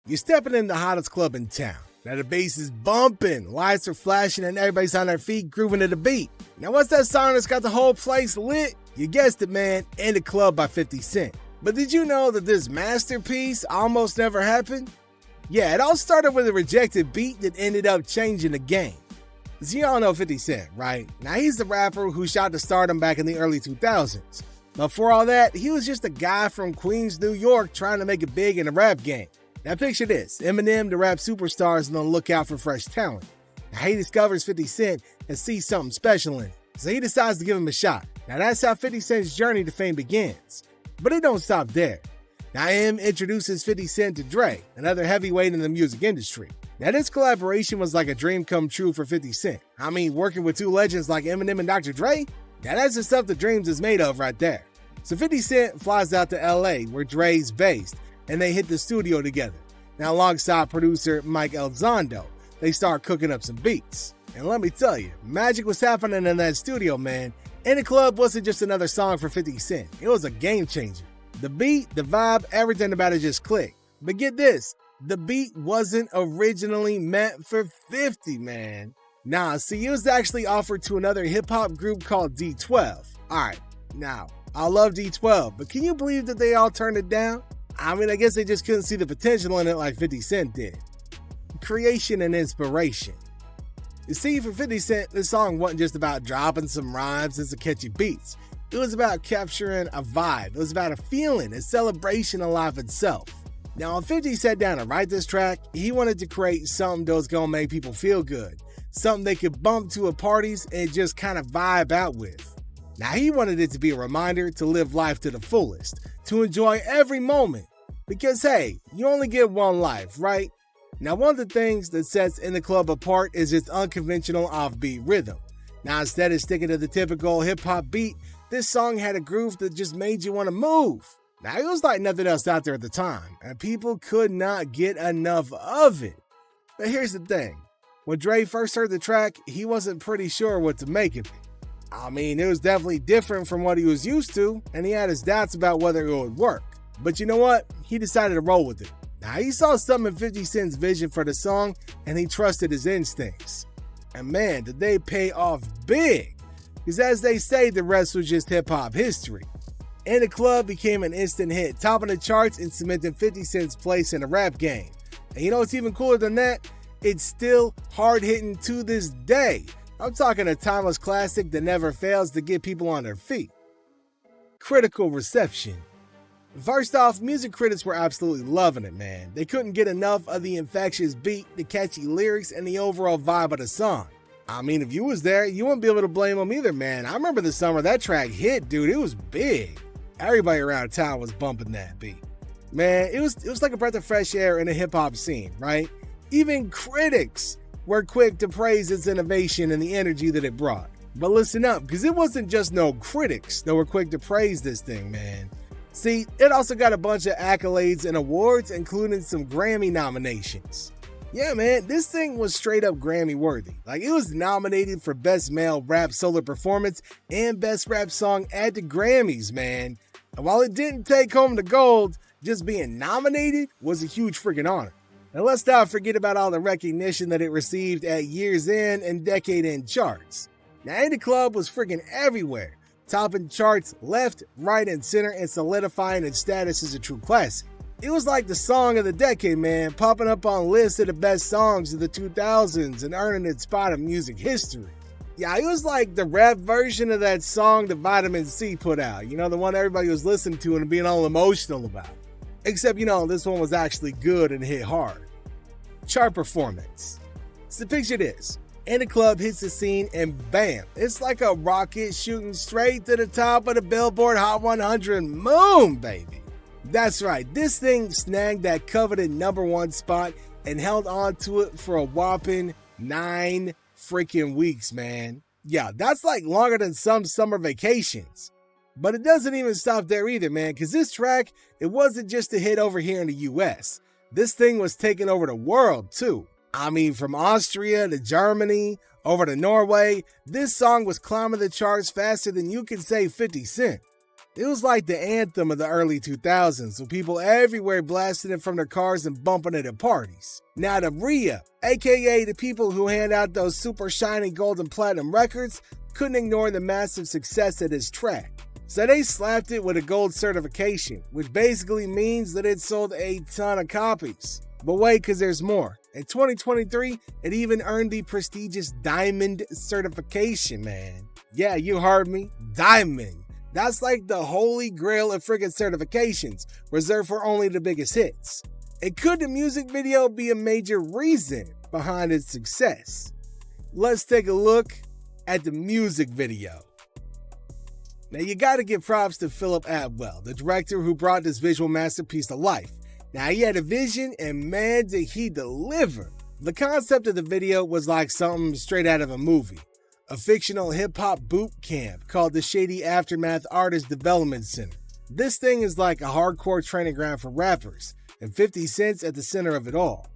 You're stepping in the hottest club in town. Now the bass is bumping, lights are flashing, and everybody's on their feet grooving to the beat. Now what's that song that's got the whole place lit? You guessed it, man, In the Club by 50 Cent. But did you know that this masterpiece almost never happened? Yeah, it all started with a rejected beat that ended up changing the game. So you all know 50 Cent, right? Now he's the rapper who shot to stardom back in the early 2000s. But for all that, he was just a guy from Queens, New York trying to make it big in the rap game. Now picture this, Eminem, the rap superstar, is on the lookout for fresh talent. Now he discovers 50 Cent and sees something special in it, so he decides to give him a shot. Now that's how 50 Cent's journey to fame begins. But it don't stop there. Now M introduces 50 Cent to Dre, another heavyweight in the music industry. Now this collaboration was like a dream come true for 50 Cent. I mean, working with two legends like Eminem and Dr. Dre, now that's the stuff the dreams is made of right there. So 50 Cent flies out to LA where Dre's based, and they hit the studio together. Now alongside producer Mike Elizondo, they start cooking up some beats. And let me tell you, magic was happening in that studio, man. In the Club wasn't just another song for 50 Cent, it was a game changer. The beat, the vibe, everything about it just clicked. But get this, the beat wasn't originally meant for 50, man. Nah, see, it was actually offered to another hip-hop group called D12. Alright, now, I love D12, but can you believe that they all turned it down? I mean, I guess they just couldn't see the potential in it like 50 Cent did. Creation and inspiration. You see, for 50 Cent, this song wasn't just about dropping some rhymes and some catchy beats. It was about capturing a vibe. It was about a feeling, a celebration of life itself. Now, when 50 sat down to write this track, he wanted to create something that was going to make people feel good. Something they could bump to at parties and just kind of vibe out with. Now, he wanted it to be a reminder to live life to the fullest, to enjoy every moment. Because, hey, you only get one life, right? Now, one of the things that sets In the Club apart is its unconventional offbeat rhythm. Now, instead of sticking to the typical hip-hop beat, this song had a groove that just made you want to move. Now, it was like nothing else out there at the time, and people could not get enough of it. But here's the thing. When Dre first heard the track, he wasn't pretty sure what to make of it. I mean, it was definitely different from what he was used to, and he had his doubts about whether it would work. But you know what? He decided to roll with it. Now, he saw something in 50 Cent's vision for the song, and he trusted his instincts. And man, did they pay off big. Because as they say, the rest was just hip-hop history. In the Club became an instant hit, topping the charts and cementing 50 Cent's place in the rap game. And you know what's even cooler than that? It's still hard-hitting to this day. I'm talking a timeless classic that never fails to get people on their feet. Critical reception. First off, music critics were absolutely loving it, man. They couldn't get enough of the infectious beat, the catchy lyrics, and the overall vibe of the song. I mean, if you was there, you wouldn't be able to blame them either, man. I remember the summer that track hit, dude. It was big. Everybody around town was bumping that beat. Man, it was like a breath of fresh air in the hip-hop scene, right? Even critics were quick to praise its innovation and the energy that it brought. But listen up, because it wasn't just no critics that were quick to praise this thing, man. See, it also got a bunch of accolades and awards, including some Grammy nominations. Yeah, man, this thing was straight up Grammy worthy. Like, it was nominated for Best Male Rap Solo Performance and Best Rap Song at the Grammys, man. And while it didn't take home the gold, just being nominated was a huge freaking honor. And let's not forget about all the recognition that it received at year's end and decade end charts. Now, In the Club was freaking everywhere, topping charts left, right, and center and solidifying its status as a true classic. It was like the song of the decade, man, popping up on lists of the best songs of the 2000s and earning its spot in music history. Yeah, it was like the rap version of that song that Vitamin C put out, you know, the one everybody was listening to and being all emotional about. Except, you know, this one was actually good and hit hard. Chart performance. So picture this. In the Club hits the scene and bam, it's like a rocket shooting straight to the top of the Billboard Hot 100 moon, baby. That's right, this thing snagged that coveted #1 spot and held on to it for a whopping 9 freaking weeks, man. Yeah, that's like longer than some summer vacations. But it doesn't even stop there either, man, because this track, it wasn't just a hit over here in the US. This thing was taking over the world, too. I mean, from Austria to Germany, over to Norway, this song was climbing the charts faster than you can say 50 Cent. It was like the anthem of the early 2000s, with people everywhere blasting it from their cars and bumping it at parties. Now the RIA, aka the people who hand out those super shiny gold and platinum records, couldn't ignore the massive success of this track. So they slapped it with a gold certification, which basically means that it sold a ton of copies. But wait, cause there's more. In 2023, it even earned the prestigious Diamond certification, man. Yeah, you heard me, Diamond. That's like the holy grail of friggin' certifications, reserved for only the biggest hits. And could the music video be a major reason behind its success? Let's take a look at the music video. Now you gotta give props to Philip Atwell, the director who brought this visual masterpiece to life. Now he had a vision and man did he deliver. The concept of the video was like something straight out of a movie. A fictional hip-hop boot camp called the Shady Aftermath Artist Development Center. This thing is like a hardcore training ground for rappers, and 50 Cent's at the center of it all.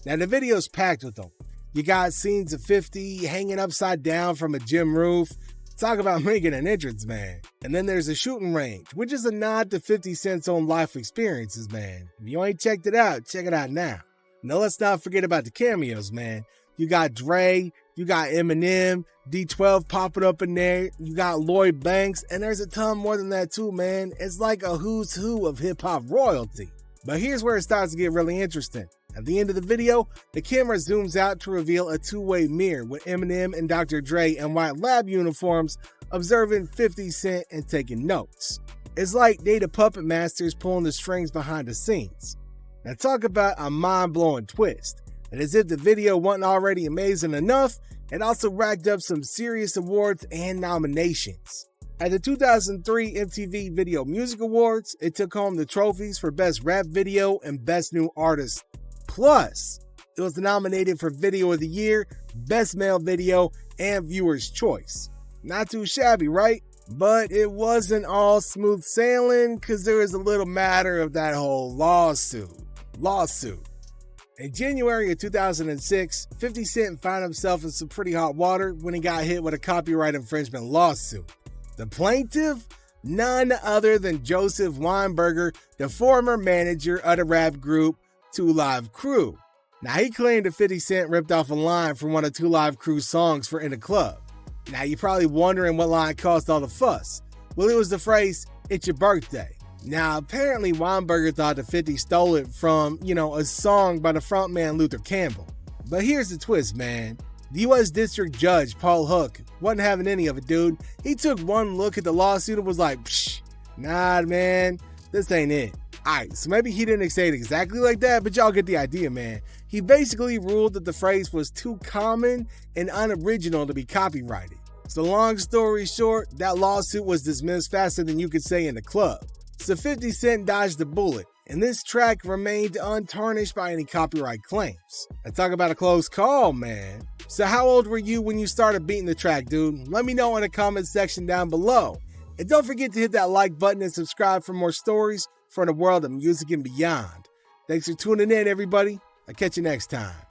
Now the video's packed with them. You got scenes of 50 hanging upside down from a gym roof. Talk about making an entrance, man. And then there's a shooting range, which is a nod to 50 Cent's own life experiences, man. If you ain't checked it out, check it out now. Now let's not forget about the cameos, man. You got Dre, you got Eminem, D12 popping up in there, you got Lloyd Banks, and there's a ton more than that too, man. It's like a who's who of hip-hop royalty. But here's where it starts to get really interesting. At the end of the video, the camera zooms out to reveal a two-way mirror with Eminem and Dr. Dre in white lab uniforms observing 50 Cent and taking notes. It's like they the puppet masters pulling the strings behind the scenes. Now talk about a mind-blowing twist. And as if the video wasn't already amazing enough, it also racked up some serious awards and nominations. At the 2003 MTV Video Music Awards, it took home the trophies for Best Rap Video and Best New Artist. Plus, it was nominated for Video of the Year, Best Male Video, and Viewer's Choice. Not too shabby, right? But it wasn't all smooth sailing because there was a little matter of that whole lawsuit. In January of 2006, 50 Cent found himself in some pretty hot water when he got hit with a copyright infringement lawsuit. The plaintiff? None other than Joseph Weinberger, the former manager of the rap group 2 Live Crew. Now he claimed that 50 Cent ripped off a line from one of 2 Live Crew's songs for In the Club. Now you're probably wondering what line caused all the fuss. Well, it was the phrase, "It's your birthday." Now, apparently Weinberger thought that 50 stole it from, a song by the frontman Luther Campbell. But here's the twist, man. The U.S. District Judge, Paul Hook, wasn't having any of it, dude. He took one look at the lawsuit and was like, psh, nah, man, this ain't it. Alright, so maybe he didn't say it exactly like that, but y'all get the idea, man. He basically ruled that the phrase was too common and unoriginal to be copyrighted. So long story short, that lawsuit was dismissed faster than you could say In the Club. So 50 Cent dodged the bullet, and this track remained untarnished by any copyright claims. And talk about a close call, man. So how old were you when you started beating the track, dude? Let me know in the comment section down below. And don't forget to hit that like button and subscribe for more stories from the world of music and beyond. Thanks for tuning in, everybody. I'll catch you next time.